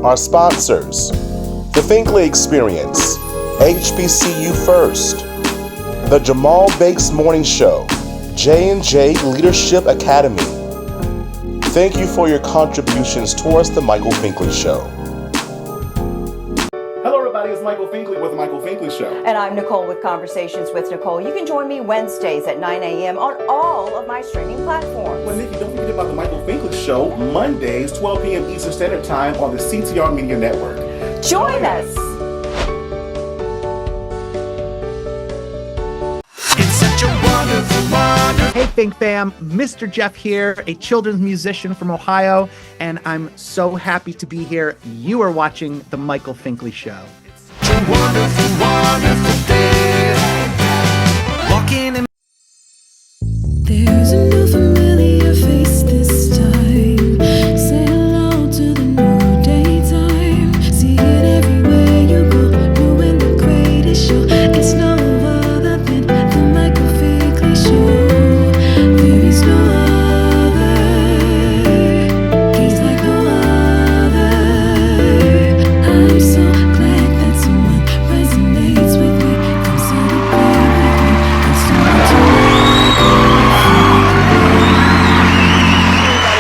Our sponsors: The Finkley Experience, HBCU First, The Jamal Bakes Morning Show, J&J Leadership Academy. Thank you for your contributions towards The Michael Finkley Show. Hello everybody, it's Michael Finkley with The Michael Finkley Show. And I'm Nicole with Conversations with Nicole. You can join me Wednesdays at 9 a.m. on all of my streaming platforms. Well, Nikki, don't forget about The Michael Finkley Show, Mondays, 12 p.m. Eastern Standard Time on the CTR Media Network. Join us! Hey Fink fam, Mr. Jeff here, a children's musician from Ohio, and I'm so happy to be here. You are watching The Michael Finkley Show. It's a wonderful, wonderful day. Walking in. There's a new familiar face this time. Say hello to the new daytime. See it everywhere you go. New and the greatest show. It's no other than The Michael Finkley Show. There is no other. He's like no other. I'm so glad that someone resonates with me. Come celebrate with me. Let's start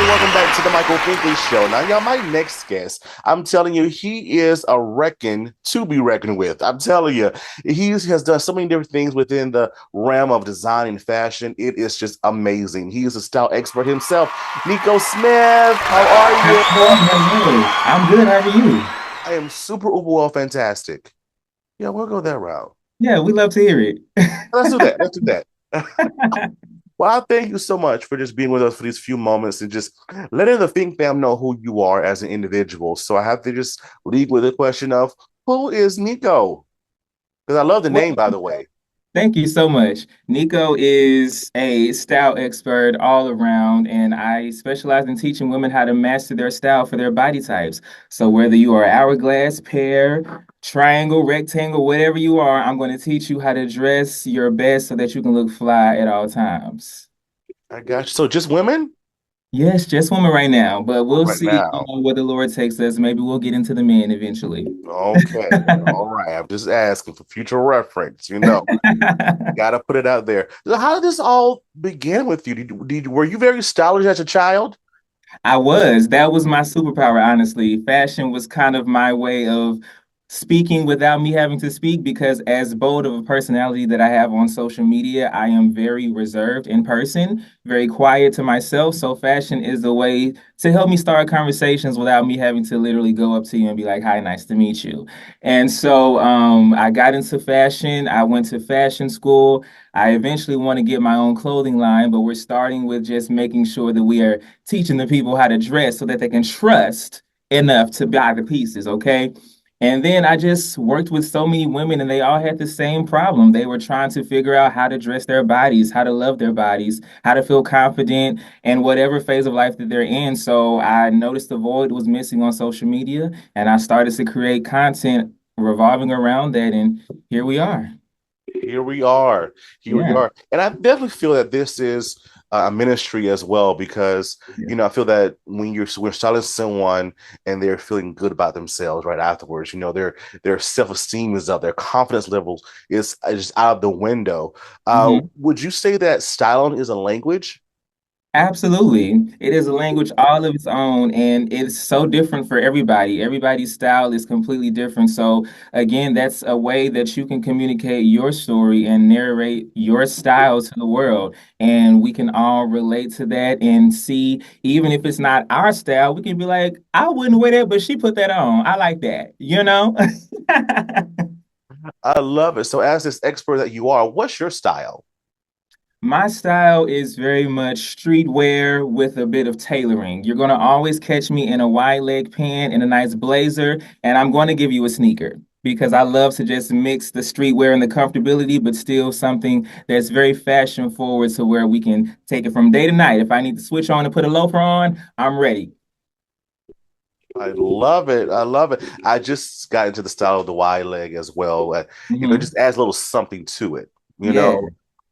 Welcome back to The Michael Finkley Show. Now, y'all, my next guest, I'm telling you, he is a reckon to be reckoned with. I'm telling you, he has done so many different things within the realm of design and fashion. It is just amazing. He is a style expert himself. Nikko Smith, how are you? I'm good. How are you? I am super uber well fantastic. Yeah, we'll go that route. Yeah, we love to hear it. Let's do that. Let's do that. Well, I thank you so much for just being with us for these few moments and just letting the Fink fam know who you are as an individual. So I have to just lead with the question of, who is Nikko? Because I love the name, by the way. Thank you so much. Nikko is a style expert all around, and I specialize in teaching women how to master their style for their body types. So whether you are hourglass, pear, triangle, rectangle, whatever you are, I'm going to teach you how to dress your best so that you can look fly at all times. I got you. So just women? Yes, just women right now, but we'll Right see now. where the Lord takes us. Maybe we'll get into the men eventually. Okay. All right. I'm just asking for future reference. Got to put it out there. So how did this all begin with you? Were you very stylish as a child? I was. That was my superpower, honestly. Fashion was kind of my way of speaking without me having to speak because as bold of a personality that I have on social media, I am very reserved in person, very quiet to myself. So fashion is a way to help me start conversations without me having to literally go up to you and be like, "Hi, nice to meet you." And so I got into fashion. I went to fashion school. I eventually want to get my own clothing line, but we're starting with just making sure that we are teaching the people how to dress so that they can trust enough to buy the pieces, okay? And then I just worked with so many women and they all had the same problem. They were trying to figure out how to dress their bodies, how to love their bodies, how to feel confident in whatever phase of life that they're in. So I noticed the void was missing on social media and I started to create content revolving around that. And here we are. Here we are. Here we are. And I definitely feel that this is a ministry as well, because I feel that when we're styling someone and they're feeling good about themselves right afterwards, their self-esteem is up, their confidence level is just out of the window. Would you say that styling is a language? Absolutely. It is a language all of its own, and it's so different for everybody. Everybody's style is completely different. So, again, that's a way that you can communicate your story and narrate your style to the world. And we can all relate to that and see, even if it's not our style, we can be like, I wouldn't wear that, but she put that on. I like that, I love it. So, as this expert that you are, what's your style? My style is very much streetwear with a bit of tailoring. You're going to always catch me in a wide leg pant and a nice blazer, and I'm going to give you a sneaker because I love to just mix the streetwear and the comfortability, but still something that's very fashion forward to where we can take it from day to night. If I need to switch on and put a loafer on, I'm ready. I love it. I love it. I just got into the style of the wide leg as well. It just adds a little something to it,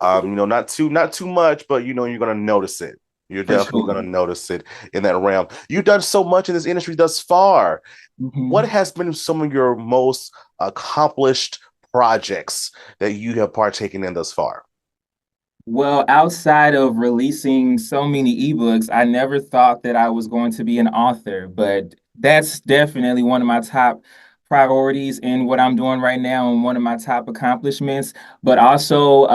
not too much, but you're gonna notice it. You're for definitely sure. going to notice it in that realm. You've done so much in this industry thus far. What Mhm. has been some of your most accomplished projects that you have partaken in thus far? Well, outside of releasing so many ebooks, I never thought that I was going to be an author, but that's definitely one of my top priorities in what I'm doing right now and one of my top accomplishments. But also,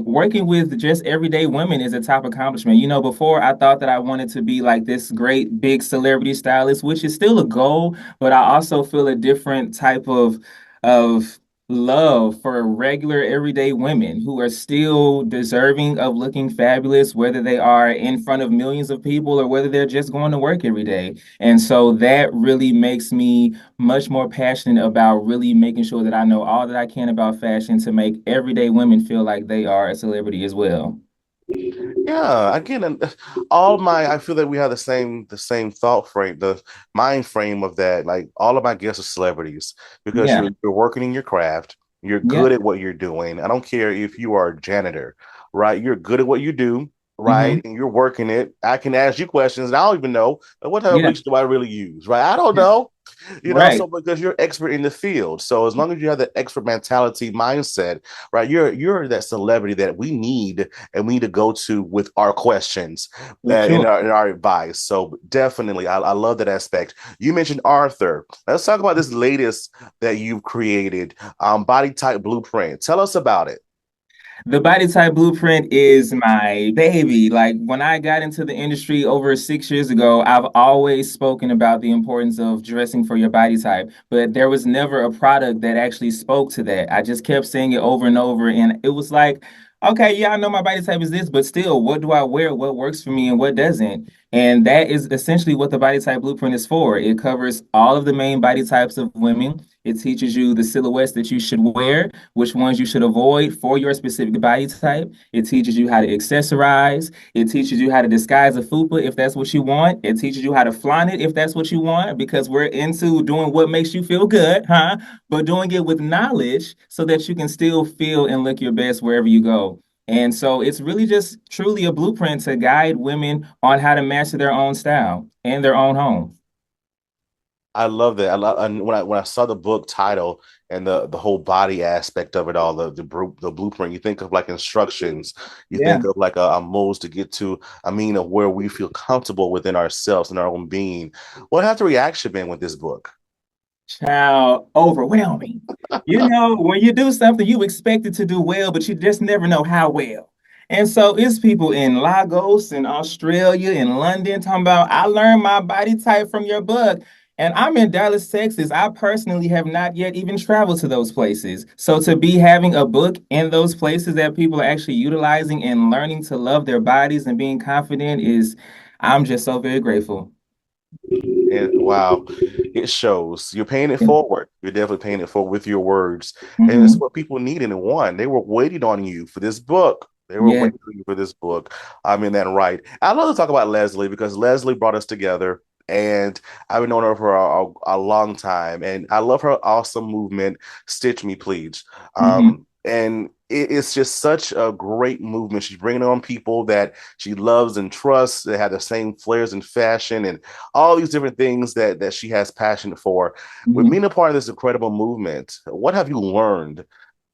working with just everyday women is a top accomplishment. You know, before I thought that I wanted to be like this great big celebrity stylist, which is still a goal, but I also feel a different type of love for regular everyday women who are still deserving of looking fabulous, whether they are in front of millions of people or whether they're just going to work every day. And so that really makes me much more passionate about really making sure that I know all that I can about fashion to make everyday women feel like they are a celebrity as well. Yeah, again, and I feel that we have the same thought frame, the mind frame of that. Like all of my guests are celebrities because Yeah. you're working in your craft, you're Yeah. good at what you're doing. I don't care if you are a janitor, right? You're good at what you do, right? Hmm. And you're working it. I can ask you questions, and I don't even know what type of Yeah. bleach do I really use, right? I don't know. So Right. because you're expert in the field. So as long as you have that expert mentality mindset, right, you're that celebrity that we need and we need to go to with our questions For in sure. our advice. So definitely, I love that aspect. You mentioned Arthur. Let's talk about this latest that you've created, Body Type Blueprint. Tell us about it. The body type blueprint is my baby. Like when I got into the industry over 6 years ago, I've always spoken about the importance of dressing for your body type, but there was never a product that actually spoke to that. I just kept saying it over and over, and it was like, okay, yeah, I know my body type is this, but still, what do I wear? What works for me and what doesn't? And that is essentially what the body type blueprint is for. It covers all of the main body types of women. It teaches you the silhouettes that you should wear, which ones you should avoid for your specific body type. It teaches you how to accessorize. It teaches you how to disguise a fupa if that's what you want. It teaches you how to flaunt it if that's what you want, because we're into doing what makes you feel good, huh? But doing it with knowledge so that you can still feel and look your best wherever you go. And so it's really just truly a blueprint to guide women on how to master their own style and their own home. I love that. I love, and when I saw the book title and the whole body aspect of it all, the blueprint, you think of like instructions, you Yeah. think of like a modes to get to, of where we feel comfortable within ourselves and our own being. What has the reaction been with this book? Child, overwhelming. You know, when you do something, you expect it to do well, but you just never know how well. And so it's people in Lagos in Australia in London talking about, I learned my body type from your book. And I'm in Dallas, Texas. I personally have not yet even traveled to those places. So to be having a book in those places that people are actually utilizing and learning to love their bodies and being confident is, I'm just so very grateful. And wow, it shows. You're paying it forward. You're definitely paying it forward with your words. And it's Hmm. what people needed and want. They were waiting on you for this book. They were Yeah. waiting on you for this book. I'm in that right. I love to talk about Leslie because Leslie brought us together. And I've known her for a long time. And I love her awesome movement, Stitch Me Please. Hmm. And it's just such a great movement. She's bringing on people that she loves and trusts. They have the same flares and fashion and all these different things that she has passion for. With being a part of this incredible movement, what have you learned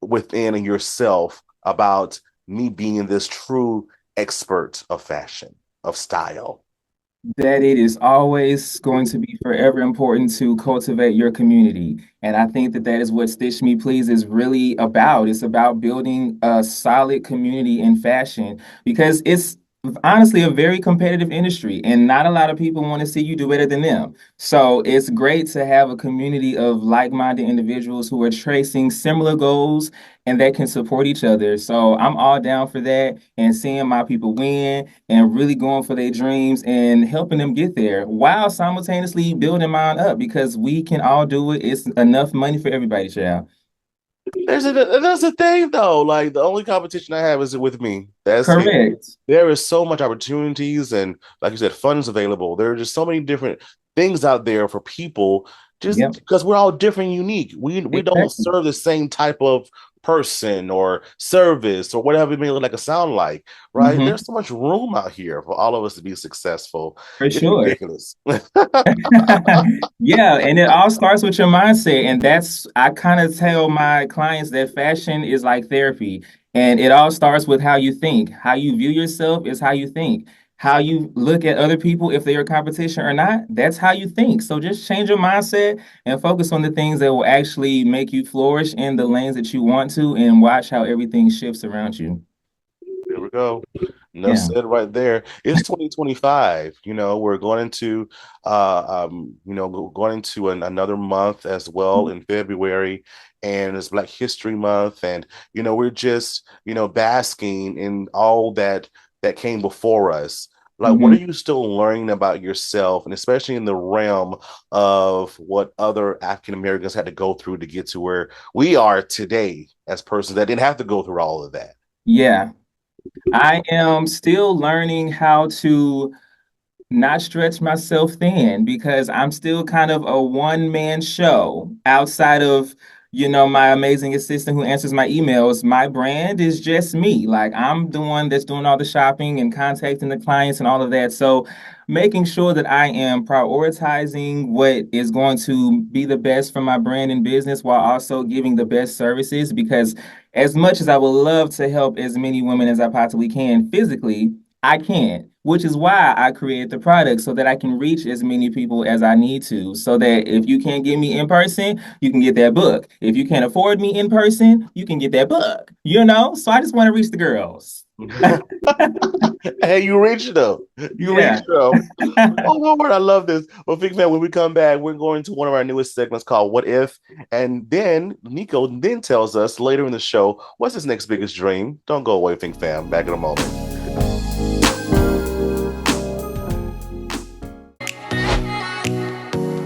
within yourself about me being this true expert of fashion, of style? That it is always going to be forever important to cultivate your community. And I think that that is what Stitch Me Please is really about. It's about building a solid community in fashion because it's honestly a very competitive industry and not a lot of people want to see you do better than them. So it's great to have a community of like-minded individuals who are tracing similar goals and that can support each other. So I'm all down for that and seeing my people win and really going for their dreams and helping them get there while simultaneously building mine up because we can all do it. It's enough money for everybody, child. That's the thing though. Like the only competition I have is with me. That's it. Correct. There is so much opportunities and like you said, funds available. There are just so many different things out there for people just Yep. because we're all different, unique. We don't Exactly. serve the same type of person or service or whatever it may look like or sound like, right? Mm-hmm. There's so much room out here for all of us to be successful. For It's sure. ridiculous. Yeah, and it all starts with your mindset. And that's, I kind of tell my clients that fashion is like therapy. And it all starts with how you think. How you view yourself is how you think. How you look at other people, if they're a competition or not, that's how you think. So just change your mindset and focus on the things that will actually make you flourish in the lanes that you want to, and watch how everything shifts around you. There we go. Enough Yeah. said right there. It's 2025. We're going into going into another month as well in February, and it's Black History Month, and we're just basking in all that came before us. Like, what Mhm. are you still learning about yourself, and especially in the realm of what other African Americans had to go through to get to where we are today as persons that didn't have to go through all of that? Yeah. I am still learning how to not stretch myself thin, because I'm still kind of a one-man show outside of, my amazing assistant who answers my emails. My brand is just me. Like, I'm the one that's doing all the shopping and contacting the clients and all of that. So making sure that I am prioritizing what is going to be the best for my brand and business, while also giving the best services, because as much as I would love to help as many women as I possibly can physically, I can't, which is why I created the product, so that I can reach as many people as I need to. So that if you can't get me in person, you can get that book. If you can't afford me in person, you can get that book. So I just want to reach the girls. Hey, you reached them. You Yeah. reached them. Oh my word, I love this. Well, Big Man, when we come back, we're going to one of our newest segments called What If? And then Nikko then tells us later in the show, what's his next biggest dream? Don't go away, Think Fam. Back in a moment.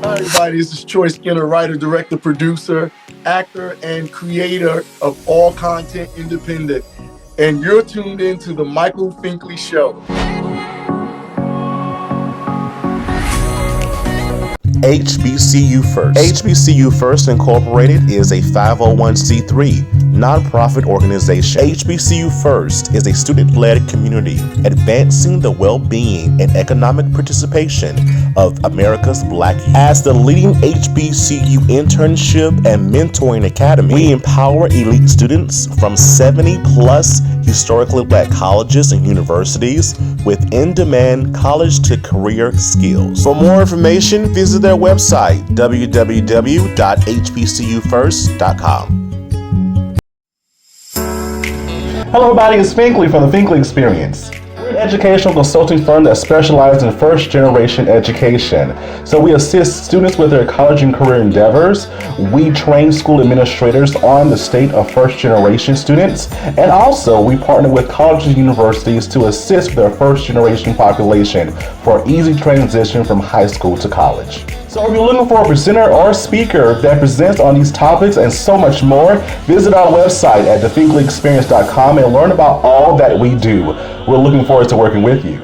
Hi, everybody. This is Troy Skinner, writer, director, producer, actor, and creator of All Content Independent. And you're tuned in to The Michael Finkley Show. HBCU First. HBCU First Incorporated is a 501c3 nonprofit organization. HBCU First is a student-led community advancing the well-being and economic participation of America's Black youth. As the leading HBCU internship and mentoring academy, we empower elite students from 70-plus historically Black colleges and universities with in-demand college-to-career skills. For more information, visit their website, www.hbcufirst.com. Hello, everybody. It's Finkley from the Finkley Experience. We're an educational consulting firm that specializes in first-generation education. So we assist students with their college and career endeavors. We train school administrators on the state of first-generation students. And also, we partner with colleges and universities to assist with their first-generation population for easy transition from high school to college. So if you're looking for a presenter or speaker that presents on these topics and so much more, visit our website at thefinkleyexperience.com and learn about all that we do. We're looking forward to working with you.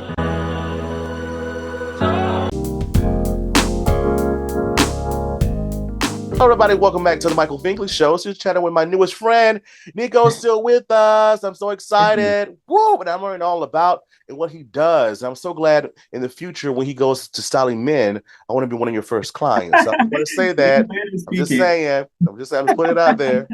Hello, everybody. Welcome back to the Michael Finkley Show. So, chatting with my newest friend, Nikko's still with us. I'm so excited. Woo! And I'm learning all about and what he does. I'm so glad in the future when he goes to styling men, I want to be one of your first clients. So I'm going to say that. I'm just saying. I'm just putting it out there.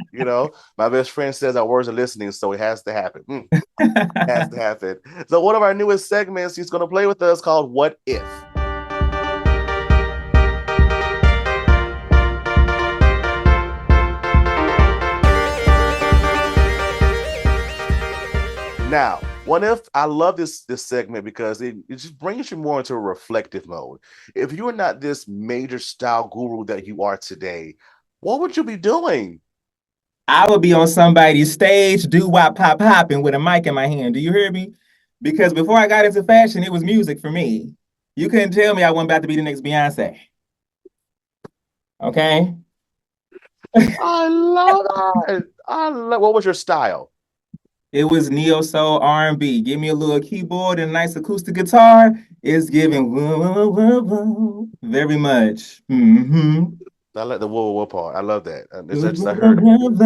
My best friend says our words are listening, so it has to happen. It has to happen. So one of our newest segments he's going to play with us called What If? Now, what if I love this segment because it just brings you more into a reflective mode. If you were not this major style guru that you are today, what would you be doing? I would be on somebody's stage, doo-wop pop popping with a mic in my hand. Do you hear me? Because before I got into fashion, it was music for me. You couldn't tell me I wasn't about to be the next Beyonce. Okay? I love that. What was your style? It was neo soul R&B. Give me a little keyboard and a nice acoustic guitar. It's giving woo, woo, woo, woo, very much. Mm-hmm. I like the whoa whoa whoa part. I love that. It's Good just I heard it. morning.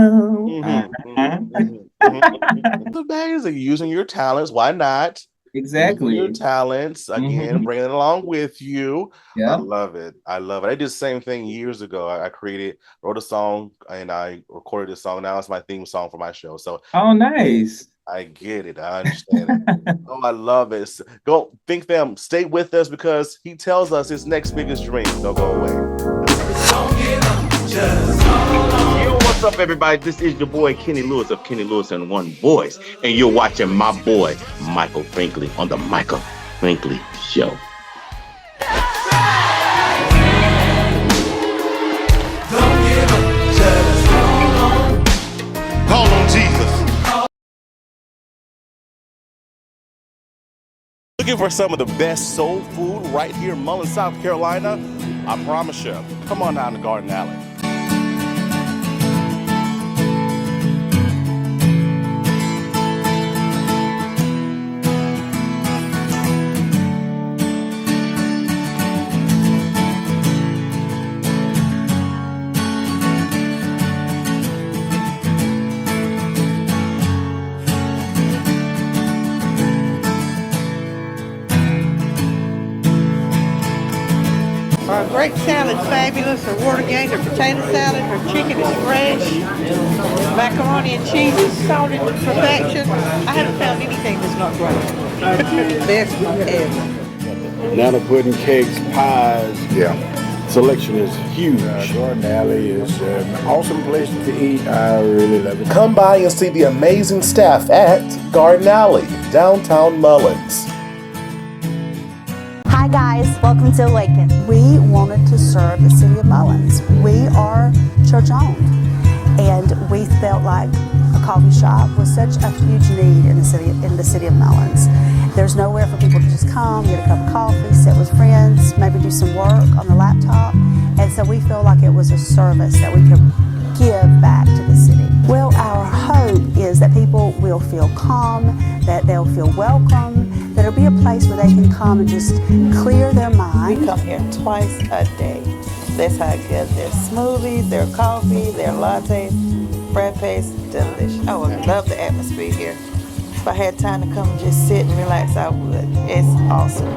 The bag is using your talents. Why not? Using your Exactly. talents again, Hmm. bringing it along with you. I Yep. love it. I love it. I did the same thing years ago. I created, wrote a song, and I recorded a song. Now it's my theme song for my show. So Oh, nice. I get it. I understand it. Oh, I love it. Go think them. Stay with us because he tells us his next biggest dream. Don't go away. Yo, what's up, everybody? This is your boy Kenny Lewis of Kenny Lewis and One Voice, and you're watching my boy Michael Finkley on the Michael Finkley Show. Call on Jesus. Looking for some of the best soul food right here in Mullen, South Carolina? I promise you. Come on down to Garden Alley. Our grape salad's fabulous, our water gained, our potato salad, our chicken is fresh, macaroni and cheese is salted to perfection. I haven't found anything that's not great. Best ever. Banana pudding, cakes, pies. Yeah. Selection is huge. Garden Alley is an awesome place to eat. I really love it. Come by and see the amazing staff at Garden Alley, downtown Mullins. Hi guys, welcome to Awaken. We wanted to serve the city of Mullins. We are church owned and we felt like a coffee shop was such a huge need in the city of Mullins. There's nowhere for people to just come, get a cup of coffee, sit with friends, maybe do some work on the laptop. And so we feel like it was a service that we could give back to the city. Well, our hope is that people will feel calm, that they'll feel welcome, that it'll be a place where they can come and just clear their mind. We come here twice a day. That's how good their smoothies, their coffee, their lattes, frappes, delicious. Oh, I love the atmosphere here. If I had time to come and just sit and relax, I would. It's awesome.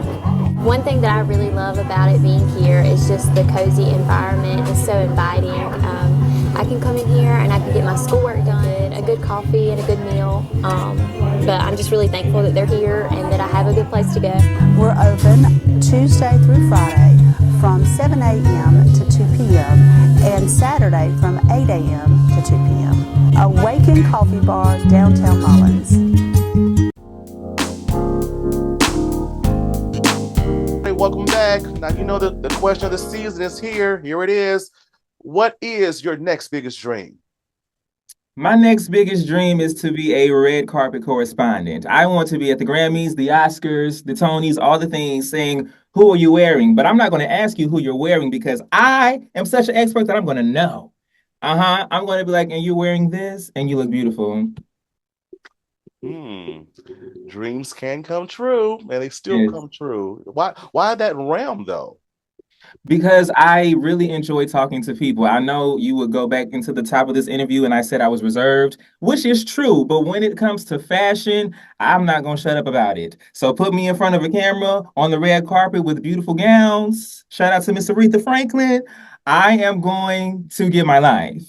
One thing that I really love about it being here is just the cozy environment. It's so inviting. I can come in here and I can get my schoolwork done, a good coffee and a good meal. But I'm just really thankful that they're here and that I have a good place to go. We're open Tuesday through Friday from 7 a.m. to 2 p.m. and Saturday from 8 a.m. to 2 p.m. Awaken Coffee Bar, downtown Mullins. Hey, welcome back. Now, you know the question of the season is here. Here it is. What is your next biggest dream? My next biggest dream is to be a red carpet correspondent. I want to be at the Grammys, the Oscars, the Tonys, all the things saying, who are you wearing? But I'm not going to ask you who you're wearing because I am such an expert that I'm going to know. I'm going to be like, and you're wearing this and you look beautiful. Dreams can come true and they still Yes. come true. Why that realm though? Because I really enjoy talking to people. I know you would go back into the top of this interview and I said I was reserved, which is true. But when it comes to fashion, I'm not going to shut up about it. So put me in front of a camera on the red carpet with beautiful gowns. Shout out to Miss Aretha Franklin. I am going to get my life.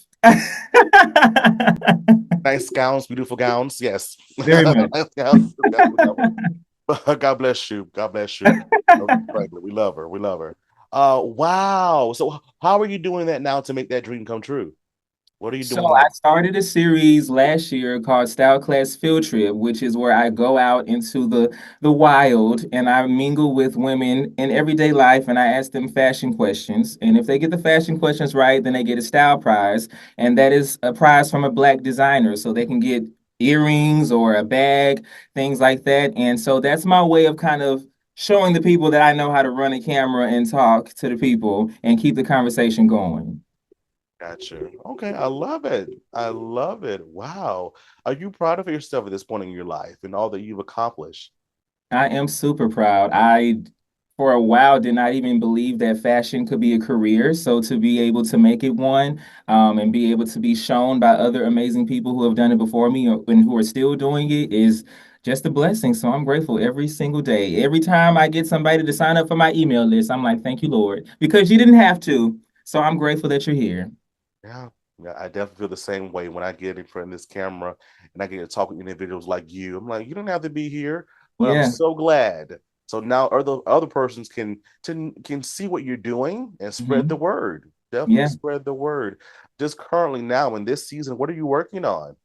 Nice gowns, beautiful gowns. Yes. Very much. God bless you. God bless you. We love her. We love her. Wow. So how are you doing that now to make that dream come true? What are you doing So I started a series last year called Style Class Field Trip, which is where I go out into the wild and I mingle with women in everyday life and I ask them fashion questions. And if they get the fashion questions right, then they get a style prize. And that is a prize from a Black designer. So they can get earrings or a bag, things like that. And so that's my way of kind of showing the people that I know how to run a camera and talk to the people and keep the conversation going. Gotcha. Okay, I love it. I love it. Wow. Are you proud of yourself at this point in your life and all that you've accomplished? I am super proud. for a while did not even believe that fashion could be a career. So to be able to make it one, and be able to be shown by other amazing people who have done it before me and who are still doing it is just a blessing. So I'm grateful every single day. Every time I get somebody to sign up for my email list, I'm like, thank you, Lord, because you didn't have to. So I'm grateful that you're here. Yeah. Yeah, I definitely feel the same way when I get in front of this camera and I get to talk with individuals like you. I'm like, you don't have to be here, but I'm Yeah. so glad. So now other persons can see what you're doing and spread the word. Definitely Yeah. spread the word. Just currently now in this season, what are you working on?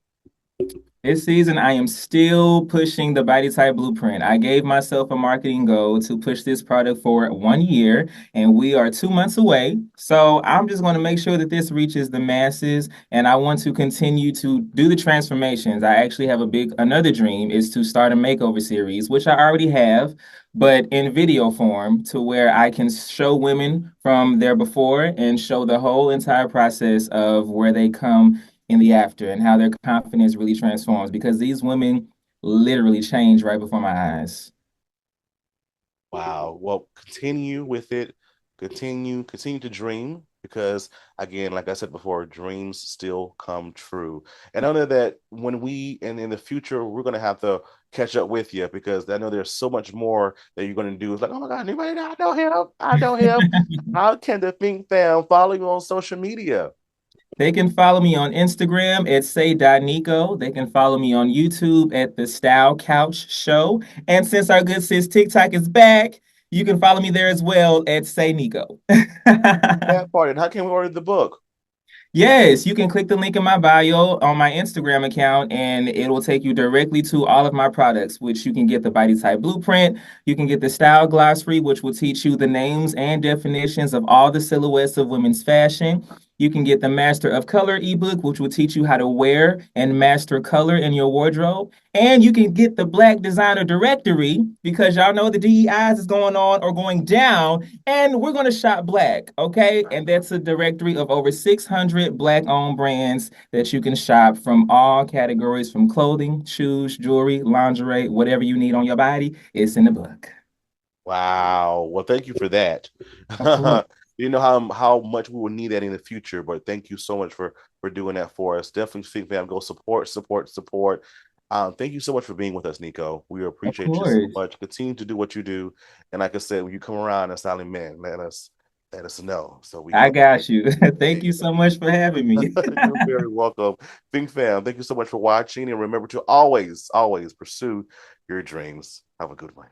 This season, I am still pushing the Body Type Blueprint. I gave myself a marketing goal to push this product for 1 year, and we are 2 months away. So I'm just going to make sure that this reaches the masses, and I want to continue to do the transformations. I actually have another dream is to start a makeover series, which I already have, but in video form to where I can show women from their before and show the whole entire process of where they come in the after and how their confidence really transforms because these women literally change right before my eyes. Wow. Well, continue with it. Continue to dream because again, like I said before, dreams still come true. And I know that when we and in the future we're gonna have to catch up with you because I know there's so much more that you're gonna do. It's like, oh my God, anybody know? I know him. I know him. How can the Think fam follow you on social media? They can follow me on Instagram at say.nico. They can follow me on YouTube at the Style Couch Show. And since our good sis TikTok is back, you can follow me there as well at Say Nico. That part. And how can we order the book? Yes, you can click the link in my bio on my Instagram account, and it will take you directly to all of my products, which you can get the Body Type Blueprint. You can get the Style Glossary, which will teach you the names and definitions of all the silhouettes of women's fashion. You can get the Master of Color ebook, which will teach you how to wear and master color in your wardrobe. And you can get the Black Designer Directory because y'all know the DEIs is going on or going down, and we're going to shop Black, okay? And that's a directory of over 600 Black-owned brands that you can shop from all categories, from clothing, shoes, jewelry, lingerie, whatever you need on your body, it's in the book. Wow. Well, thank you for that. You know how much we will need that in the future, but thank you so much for doing that for us. Definitely think fam, go support. Thank you so much for being with us, Nikko. We appreciate you so much. Continue to do what you do. And like I said, when you come around as Styling Men, let us know. So we I got you. Thank you so much for having me. You're very welcome. Think fam, thank you so much for watching. And remember to always, always pursue your dreams. Have a good one.